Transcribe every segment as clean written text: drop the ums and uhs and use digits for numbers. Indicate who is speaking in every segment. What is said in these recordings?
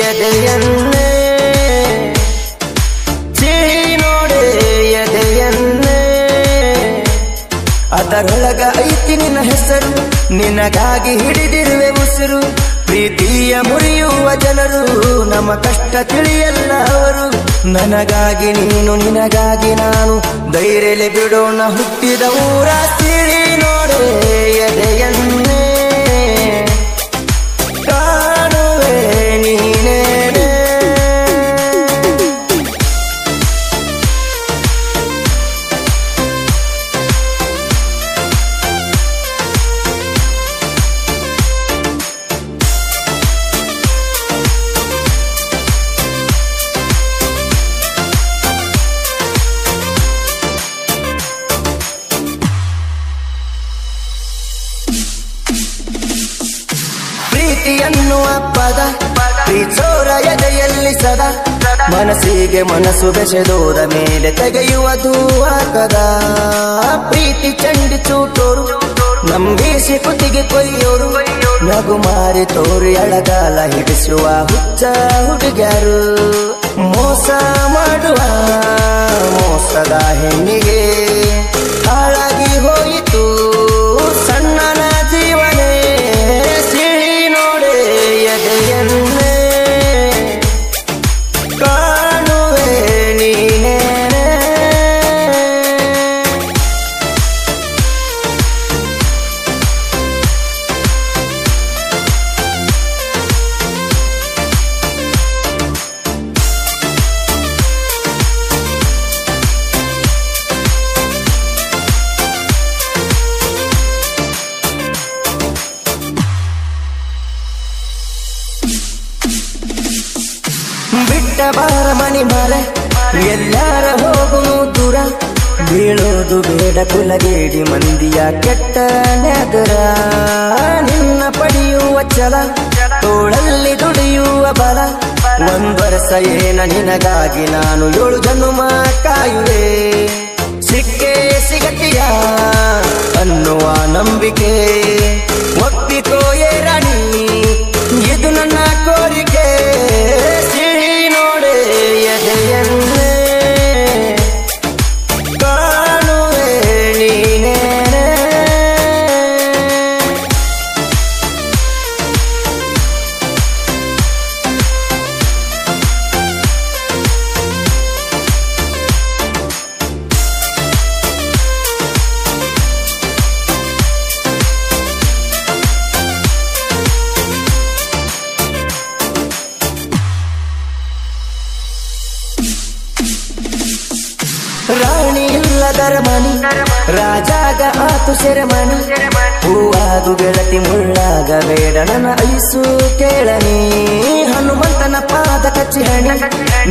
Speaker 1: ಎದೆಯನ್ನೇ ಚಿಳಿ ನೋಡೆ ಎದೆಯನ್ನೇ ಅದರೊಳಗ ಐತಿ ನಿನ್ನ ಹೆಸರು ನಿನಗಾಗಿ ಹಿಡಿದಿರುವೆ ಉಸಿರು ಪ್ರೀತಿಯ ಮುರಿಯುವ ಜನರು ನಮ್ಮ ಕಷ್ಟ ತಿಳಿಯಲ್ಲ ಅವರು ನನಗಾಗಿ ನೀನು ನಿನಗಾಗಿ ನಾನು ಧೈರ್ಯಲೆ ಬಿಡೋಣ ಹುಟ್ಟಿದ ಊರ ತಿಳಿ ನೋಡೆ ಎದೆಯನ್ನೇ ಕಾಣುವೆ ನೀನೇನೆ ಎನ್ನುವ ಪದ ಪ್ರೀಚೋರ ಎದೆಯಲ್ಲಿ ಸದಾ ಮನಸ್ಸಿಗೆ ಮನಸ್ಸು ಬೆಸೆದೋದ ಮೇಲೆ ತೆಗೆಯುವ ದೂವಾಕದ ಪ್ರೀತಿ ಚಂಡಿ ಚೂಟೋರು ನಂಬಿಸಿ ಕುತ್ತಿಗೆ ಕೊಯ್ಯೋರು ನಗು ಮಾರಿ ತೋರಿ ಅಳಗಾಲ ಹಿಡಿಸುವ ಹುಚ್ಚ ಹುಡುಗ್ಯಾರು ಮೋಸ ಮಾಡುವ ಮೋಸದ ಹೆಣ್ಣಿಗೆ ಹಾಳಾಗಿ ಹೋಯಿತು ಸಣ್ಣನ ಜೀವನೇ ಎದೆಯನ್ನೇ ಕಾಣುವೆ ನೀನೇನೆ ಬಿಟ್ಟ ಬಾರ ಮನಿ ಮಾರ ಎಲ್ಲಾರ ಹೋಗುನು ದೂರ ಬೀಳೋದು ಬೇಡ ಕುಲಗೇಡಿ ಮಂದಿಯ ಕೆಟ್ಟ ನೆದರ ನಿನ್ನ ಪಡೆಯುವ ಛಲ ತೋಳಲ್ಲಿ ದುಡಿಯುವ ಬಲ ಒಂದ್ವರ್ಷ ಏನ ನಿನಗಾಗಿ ನಾನು 7 ಜನ್ಮ ಕಾಯುವೆ ಸಿಕ್ಕೇ ಸಿಗತಿಯ ಅನ್ನುವ ನಂಬಿಕೆ ಒಪ್ಪಿಕೋ ರಾಣಿ ಇದು ನನ್ನ ಕೋರಿಕೆ ಸಿಹಿ ನೋಡೆ ಎದೆಯನ್ನೇ ಕಾಣುವೆ ನೀನೇನೆ ರಾಣಿ ಇಲ್ಲದರ ಮನಿ ರಾಜಾಗ ಆತು ಸೆರೆಮನಿ ಹೂವಾಗು ಗೆಳತಿ ಮುಳ್ಳಾಗ ಬೇಡ ನನ್ನ ಐಸು ಕೇಳನಿ ಹನುಮಂತನ ಪಾದ ಕಚ್ಚಿ ಹಣಿ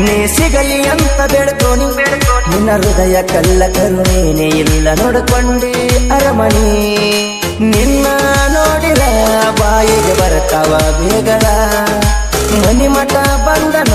Speaker 1: ನೀ ಸಿಗಲಿ ಅಂತ ಬೇಡ್ಕೋನಿ ನಿನ್ನ ಹೃದಯ ಕಲ್ಲ ಕರುಣೇನೆ ಇಲ್ಲ ನೋಡ್ಕೊಂಡಿ ಅರಮನಿ ನಿನ್ನ ನೋಡಿರ ಬಾಯಿಗೆ ಬರ್ತಾವ ಬೇಗಳ ಮನಿ ಮಠ ಬಂದನ